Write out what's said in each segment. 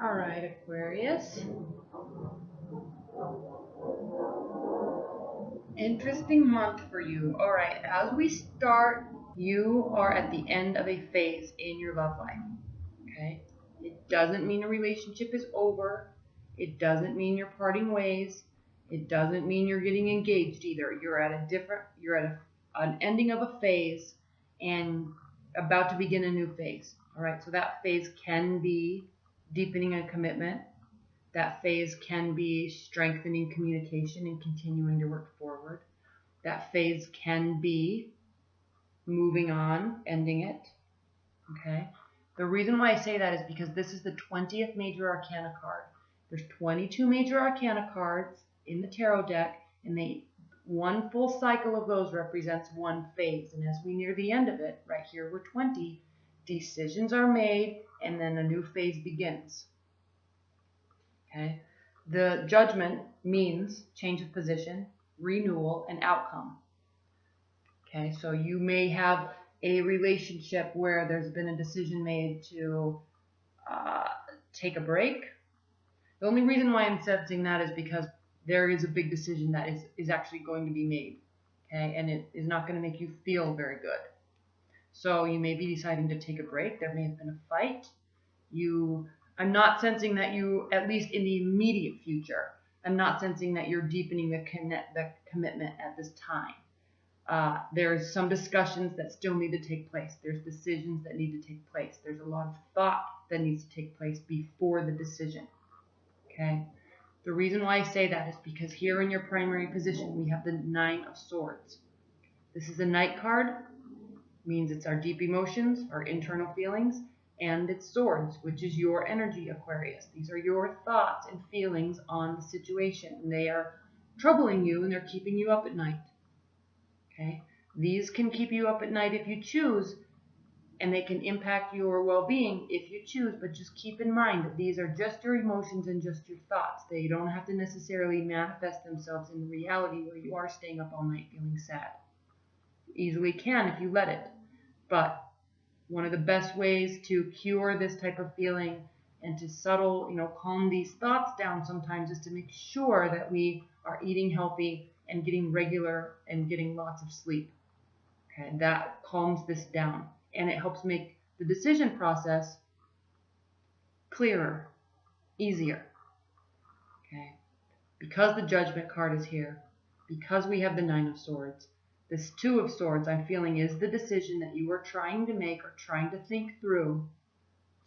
All right, Aquarius. Interesting month for you. All right, as we start, you are at the end of a phase in your love life. Okay? It doesn't mean a relationship is over. It doesn't mean you're parting ways. It doesn't mean you're getting engaged either. You're at an ending of a phase and about to begin a new phase. All right, so that phase can be deepening a commitment. That phase can be strengthening communication and continuing to work forward. That phase can be moving on, ending it. Okay. The reason why I say that is because this is the 20th major arcana card. There's 22 major arcana cards in the tarot deck, and one full cycle of those represents one phase. And as we near the end of it, right here we're 20, decisions are made, and then a new phase begins. Okay. The judgment means change of position, renewal, and outcome. Okay, so you may have a relationship where there's been a decision made to take a break. The only reason why I'm sensing that is because there is a big decision that is actually going to be made. Okay, and it is not going to make you feel very good. So you may be deciding to take a break. There may have been a fight. I'm not sensing that you, at least in the immediate future, I'm not sensing that you're deepening the commitment at this time. There's some discussions that still need to take place. There's decisions that need to take place. There's a lot of thought that needs to take place before the decision. Okay? The reason why I say that is because here in your primary position, we have the Nine of Swords. This is a Knight card, means it's our deep emotions, our internal feelings, and it's Swords, which is your energy, Aquarius. These are your thoughts and feelings on the situation. And they are troubling you, and they're keeping you up at night. Okay? These can keep you up at night if you choose, and they can impact your well-being if you choose, but just keep in mind that these are just your emotions and just your thoughts. They don't have to necessarily manifest themselves in reality where you are staying up all night feeling sad. You easily can if you let it, but one of the best ways to cure this type of feeling and to calm these thoughts down sometimes is to make sure that we are eating healthy and getting regular and getting lots of sleep. Okay, that calms this down and it helps make the decision process clearer, easier. Okay, because the Judgment card is here, because we have the Nine of Swords, this Two of Swords I'm feeling is the decision that you are trying to make or trying to think through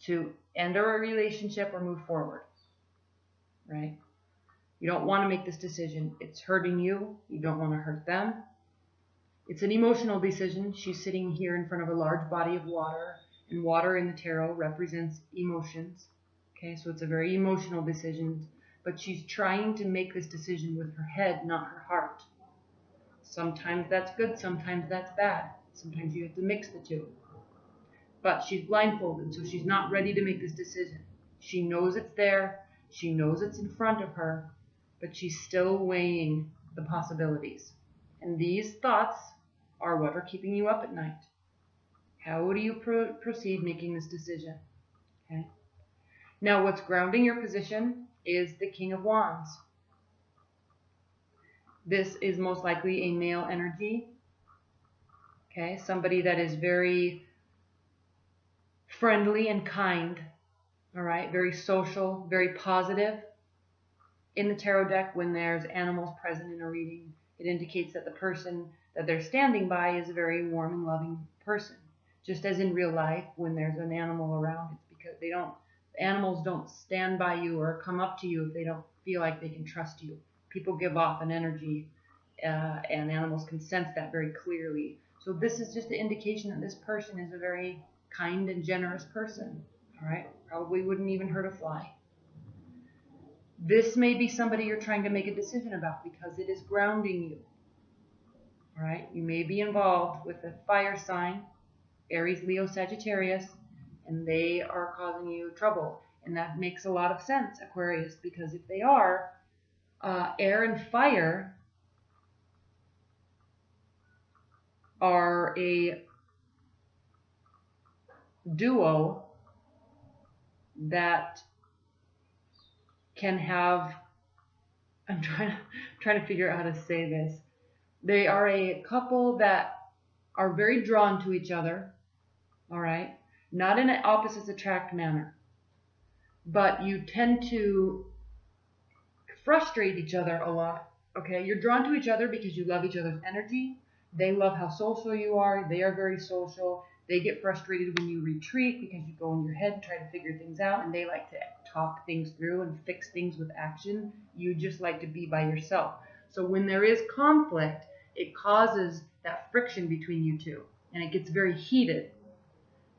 to enter a relationship or move forward. Right? You don't want to make this decision. It's hurting you. You don't want to hurt them. It's an emotional decision. She's sitting here in front of a large body of water, and water in the tarot represents emotions. Okay, so it's a very emotional decision, but she's trying to make this decision with her head, not her heart. Sometimes that's good, sometimes that's bad. Sometimes you have to mix the two. But she's blindfolded, so she's not ready to make this decision. She knows it's there. She knows it's in front of her, but she's still weighing the possibilities. And these thoughts are what are keeping you up at night. How do you proceed making this decision? Okay. Now, what's grounding your position is the King of Wands. This is most likely a male energy. Okay, somebody that is very friendly and kind. All right, very social, very positive. In the tarot deck, when there's animals present in a reading, it indicates that the person that they're standing by is a very warm and loving person. Just as in real life, when there's an animal around, it's because animals don't stand by you or come up to you if they don't feel like they can trust you. People give off an energy, and animals can sense that very clearly. So this is just an indication that this person is a very kind and generous person. All right, probably wouldn't even hurt a fly. This may be somebody you're trying to make a decision about because it is grounding you. All right, you may be involved with a fire sign, Aries, Leo, Sagittarius, and they are causing you trouble. And that makes a lot of sense, Aquarius, because if they are, air and fire are a duo that can have, I'm trying to figure out how to say this. They are a couple that are very drawn to each other, all right? Not in an opposites attract manner, but you tend to frustrate each other a lot, okay? You're drawn to each other because you love each other's energy. They love how social you are. They are very social. They get frustrated when you retreat because you go in your head and try to figure things out, and they like to talk things through and fix things with action. You just like to be by yourself. So when there is conflict, it causes that friction between you two, and it gets very heated,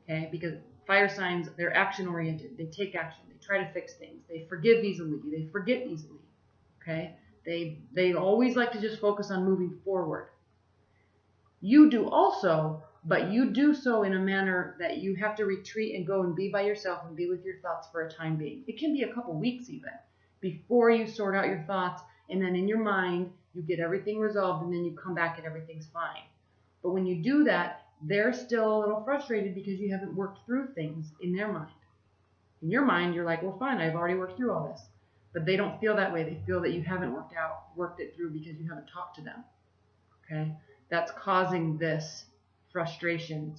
okay? Because fire signs, they're action-oriented. They take action. They try to fix things. They forgive easily. They forget easily, okay? They always like to just focus on moving forward. You do also, but you do so in a manner that you have to retreat and go and be by yourself and be with your thoughts for a time being. It can be a couple weeks even, before you sort out your thoughts, and then in your mind, you get everything resolved, and then you come back and everything's fine. But when you do that, they're still a little frustrated because you haven't worked through things in their mind. In your mind, you're like, well, fine, I've already worked through all this. But they don't feel that way. They feel that you haven't worked it through because you haven't talked to them, okay? That's causing this frustration.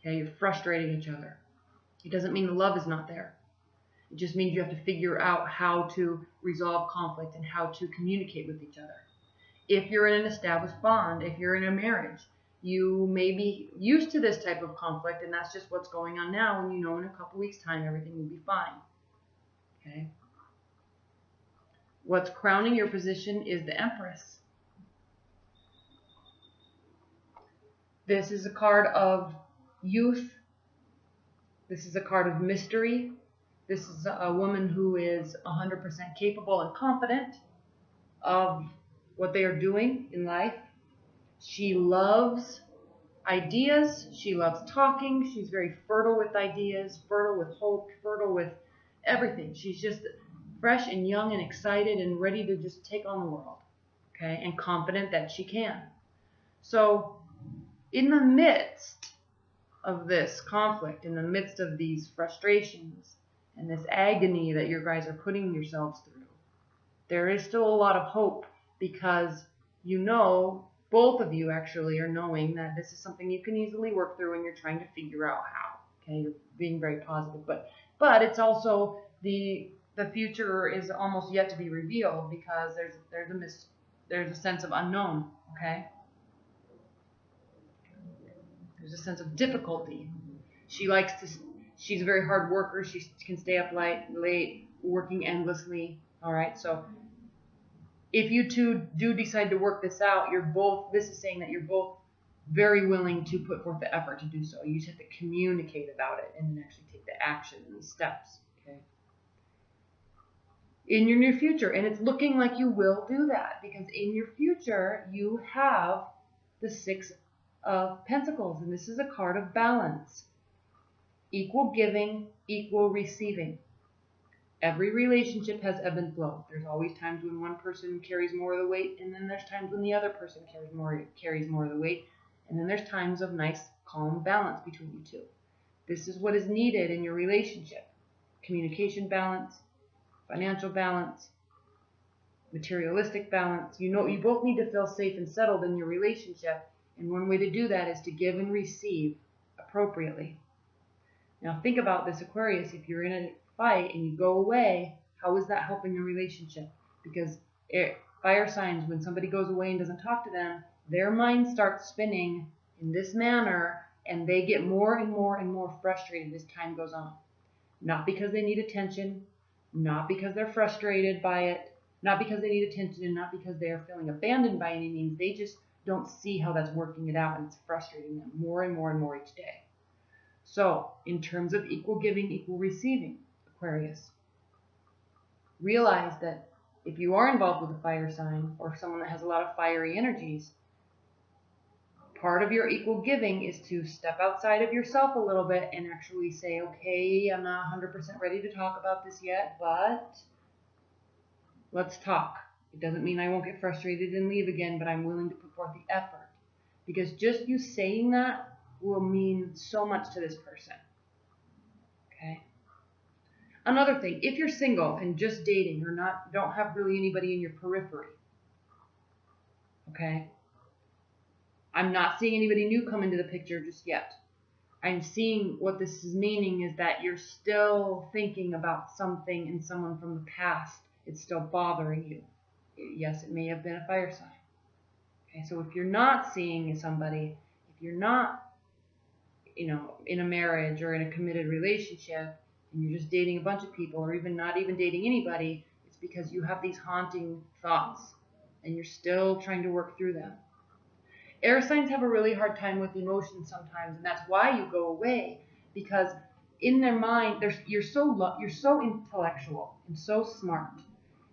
Okay, you're frustrating each other. It doesn't mean the love is not there. It just means you have to figure out how to resolve conflict and how to communicate with each other. If you're in an established bond, if you're in a marriage, you may be used to this type of conflict, and that's just what's going on now, and you know in a couple weeks' time everything will be fine. Okay? What's crowning your position is the Empress. This is a card of youth. This is a card of mystery. This is a woman who is 100% capable and confident of what they are doing in life. She loves ideas. She loves talking. She's very fertile with ideas, fertile with hope, fertile with everything. She's just fresh and young and excited and ready to just take on the world, okay, and confident that she can. So in the midst of this conflict, in the midst of these frustrations and this agony that you guys are putting yourselves through, there is still a lot of hope, because you know, both of you actually are knowing that this is something you can easily work through, and you're trying to figure out how. Okay, you're being very positive, but it's also the future is almost yet to be revealed, because there's a sense of unknown. Okay, there's a sense of difficulty. She's a very hard worker. She can stay up late, working endlessly. All right, so if you two do decide to work this out, this is saying that you're both very willing to put forth the effort to do so. You just have to communicate about it and then actually take the action and the steps, okay? In your near future, and it's looking like you will do that, because in your future, you have the Six of Pentacles, and this is a card of balance. Equal giving, equal receiving. Every relationship has ebb and flow. There's always times when one person carries more of the weight, and then there's times when the other person carries more of the weight, and then there's times of nice, calm balance between you two. This is what is needed in your relationship. Communication balance, financial balance, materialistic balance. You know, you both need to feel safe and settled in your relationship, and one way to do that is to give and receive appropriately. Now think about this, Aquarius. If you're in a fight and you go away, how is that helping your relationship? Because fire signs, when somebody goes away and doesn't talk to them, their mind starts spinning in this manner, and they get more and more and more frustrated as time goes on. Not because they need attention, not because they're frustrated by it, not because they need attention, and not because they are feeling abandoned by any means. They just don't see how that's working it out, and it's frustrating them more and more and more each day. So, in terms of equal giving, equal receiving, Aquarius, realize that if you are involved with a fire sign or someone that has a lot of fiery energies, part of your equal giving is to step outside of yourself a little bit and actually say, okay, I'm not 100% ready to talk about this yet, but let's talk. It doesn't mean I won't get frustrated and leave again, but I'm willing to put forth the effort. Because just you saying that will mean so much to this person. Okay? Another thing, if you're single and just dating or not, don't have really anybody in your periphery, okay? I'm not seeing anybody new come into the picture just yet. I'm seeing what this is meaning is that you're still thinking about something and someone from the past. It's still bothering you. Yes, it may have been a fire sign. Okay, so if you're not seeing somebody, if you're not, in a marriage or in a committed relationship, and you're just dating a bunch of people or even not even dating anybody, it's because you have these haunting thoughts and you're still trying to work through them. Air signs have a really hard time with emotions sometimes, and that's why you go away, because in their mind, you're so intellectual and so smart,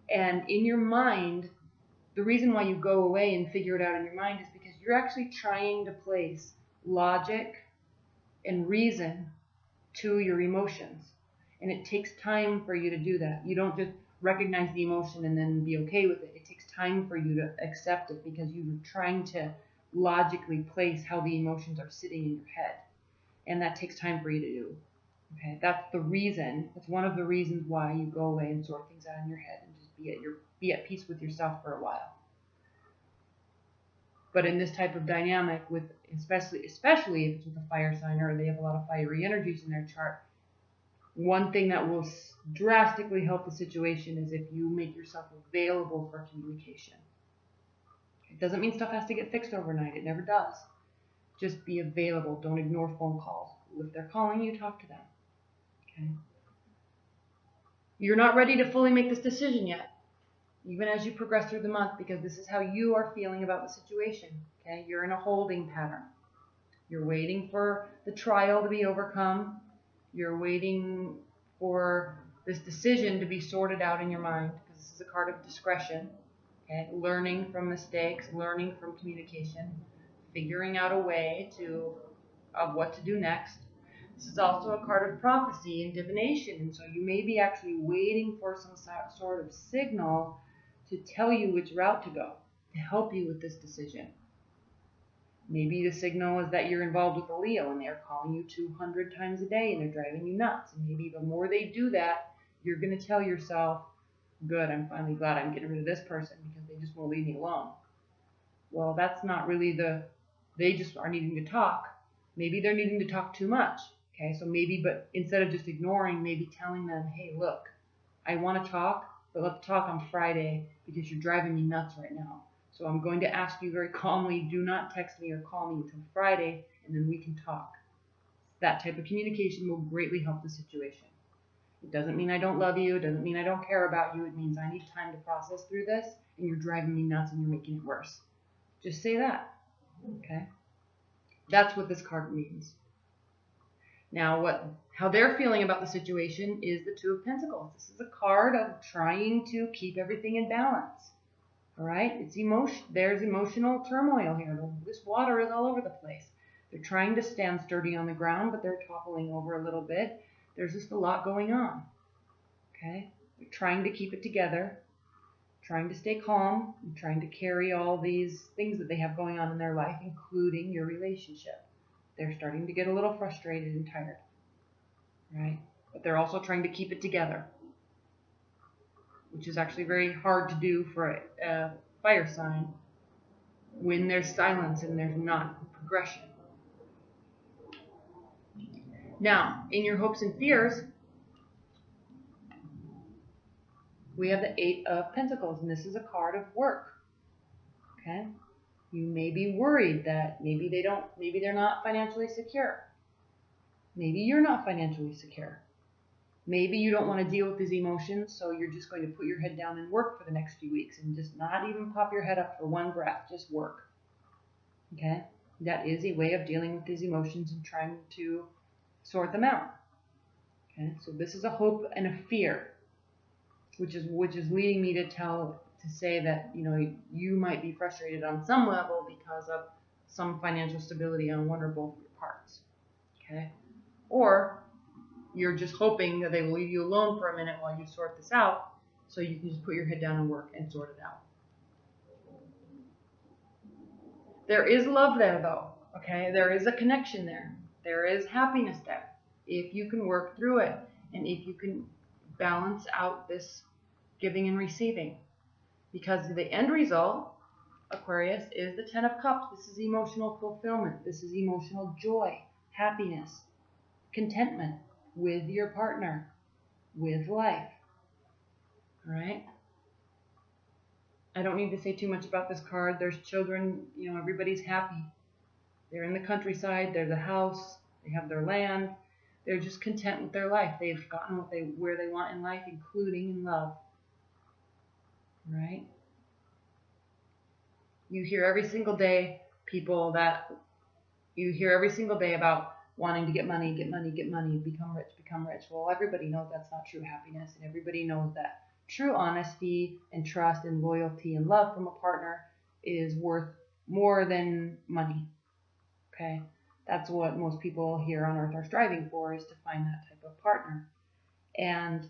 and in your mind, the reason why you go away and figure it out in your mind is because you're actually trying to place logic and reason to your emotions, and it takes time for you to do that. You don't just recognize the emotion and then be okay with it. It takes time for you to accept it because you're trying to logically place how the emotions are sitting in your head, and that takes time for you to do. Okay, that's the reason. That's one of the reasons why you go away and sort things out in your head and just be at peace with yourself for a while. But in this type of dynamic, with especially if it's with a fire sign or they have a lot of fiery energies in their chart, one thing that will drastically help the situation is if you make yourself available for communication. It doesn't mean stuff has to get fixed overnight. It never does. Just be available. Don't ignore phone calls. If they're calling you, talk to them. Okay? You're not ready to fully make this decision yet, even as you progress through the month, because this is how you are feeling about the situation. Okay? You're in a holding pattern. You're waiting for the trial to be overcome. You're waiting for this decision to be sorted out in your mind, because this is a card of discretion. Okay? Learning from mistakes, learning from communication, figuring out a way of what to do next. This is also a card of prophecy and divination, and so you may be actually waiting for some sort of signal to tell you which route to go, to help you with this decision. Maybe the signal is that you're involved with a Leo and they're calling you 200 times a day and they're driving you nuts. And maybe the more they do that, you're going to tell yourself, good, I'm finally glad I'm getting rid of this person because they just won't leave me alone. Well, that's not really they just are needing to talk. Maybe they're needing to talk too much. Okay, so but instead of just ignoring, maybe telling them, hey, look, I want to talk, but let's talk on Friday because you're driving me nuts right now. So I'm going to ask you very calmly, do not text me or call me until Friday, and then we can talk. That type of communication will greatly help the situation. It doesn't mean I don't love you. It doesn't mean I don't care about you. It means I need time to process through this, and you're driving me nuts and you're making it worse. Just say that. Okay? That's what this card means. Now, how they're feeling about the situation is the Two of Pentacles. This is a card of trying to keep everything in balance. All right? It's emotion. There's emotional turmoil here. This water is all over the place. They're trying to stand sturdy on the ground, but they're toppling over a little bit. There's just a lot going on. Okay? They're trying to keep it together, trying to stay calm, and trying to carry all these things that they have going on in their life, including your relationship. They're starting to get a little frustrated and tired, right? But they're also trying to keep it together, which is actually very hard to do for a fire sign when there's silence and there's not progression. Now, in your hopes and fears, we have the Eight of Pentacles, and this is a card of work. Okay? You may be worried that maybe they're not financially secure. Maybe you're not financially secure. Maybe you don't want to deal with these emotions, so you're just going to put your head down and work for the next few weeks and just not even pop your head up for one breath, just work. Okay? That is a way of dealing with these emotions and trying to sort them out. Okay? So this is a hope and a fear, which is leading me to say that, you might be frustrated on some level because of some financial stability on one or both of your parts. Okay? Or you're just hoping that they will leave you alone for a minute while you sort this out, so you can just put your head down and work and sort it out. There is love there, though. Okay? There is a connection there. There is happiness there. If you can work through it, and if you can balance out this giving and receiving. Because the end result, Aquarius, is the Ten of Cups. This is emotional fulfillment. This is emotional joy, happiness, contentment with your partner, with life. All right? I don't need to say too much about this card. There's children, you know, everybody's happy. They're in the countryside, there's a house, they have their land. They're just content with their life. They've gotten where they want in life, including in love. Right? You hear every single day about wanting to get money, become rich. Well, everybody knows that's not true happiness, and everybody knows that true honesty and trust and loyalty and love from a partner is worth more than money. Okay? That's what most people here on earth are striving for, is to find that type of partner. And,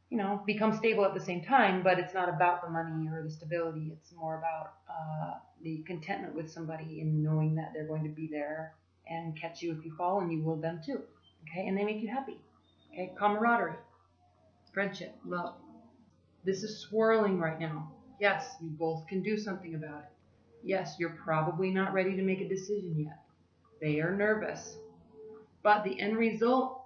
you know, become stable at the same time, but it's not about the money or the stability. It's more about the contentment with somebody and knowing that they're going to be there and catch you if you fall, and you will them too. Okay? And they make you happy. Okay? Camaraderie, friendship, love. This is swirling right now. Yes, you both can do something about it. Yes, you're probably not ready to make a decision yet. They are nervous. But the end result,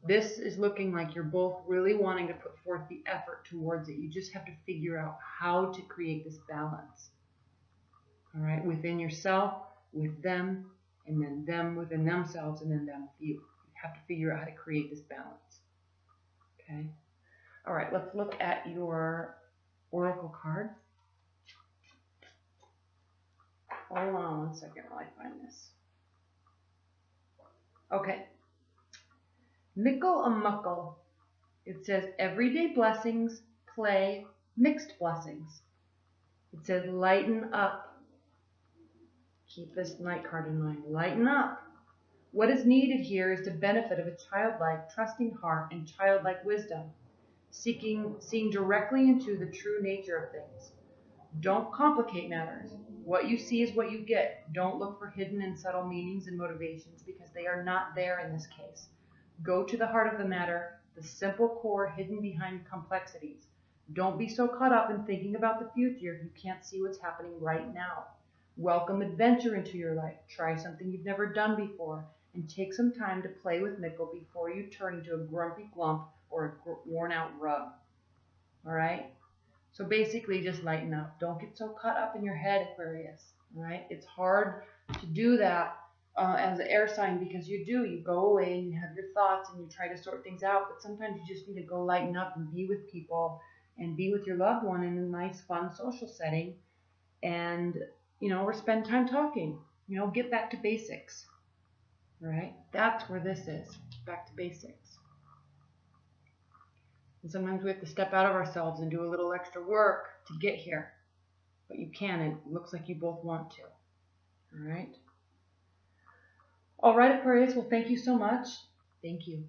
this is looking like you're both really wanting to put forth the effort towards it. You just have to figure out how to create this balance. All right, within yourself, with them, and then them within themselves, and then them with you. You have to figure out how to create this balance. Okay? All right, let's look at your oracle card. Hold on one second while I find this. Okay. Mickle a muckle. It says everyday blessings, play, mixed blessings. It says lighten up. Keep this Knight card in mind. Lighten up. What is needed here is the benefit of a childlike, trusting heart and childlike wisdom, seeing directly into the true nature of things. Don't complicate matters. What you see is what you get. Don't look for hidden and subtle meanings and motivations, because they are not there in this case. Go to the heart of the matter, the simple core hidden behind complexities. Don't be so caught up in thinking about the future if you can't see what's happening right now. Welcome adventure into your life. Try something you've never done before, and take some time to play with Mickle before you turn into a grumpy glump or a worn-out rug. All right? So basically, just lighten up. Don't get so caught up in your head, Aquarius. All right? It's hard to do that as an air sign, because you go away and you have your thoughts and you try to sort things out, but sometimes you just need to go lighten up and be with people and be with your loved one in a nice, fun, social setting, and, you know, or spend time talking. You know, get back to basics. All right? That's where this is. Back to basics. And sometimes we have to step out of ourselves and do a little extra work to get here. But you can, and it looks like you both want to. All right? All right, Aquarius. Well, thank you so much. Thank you.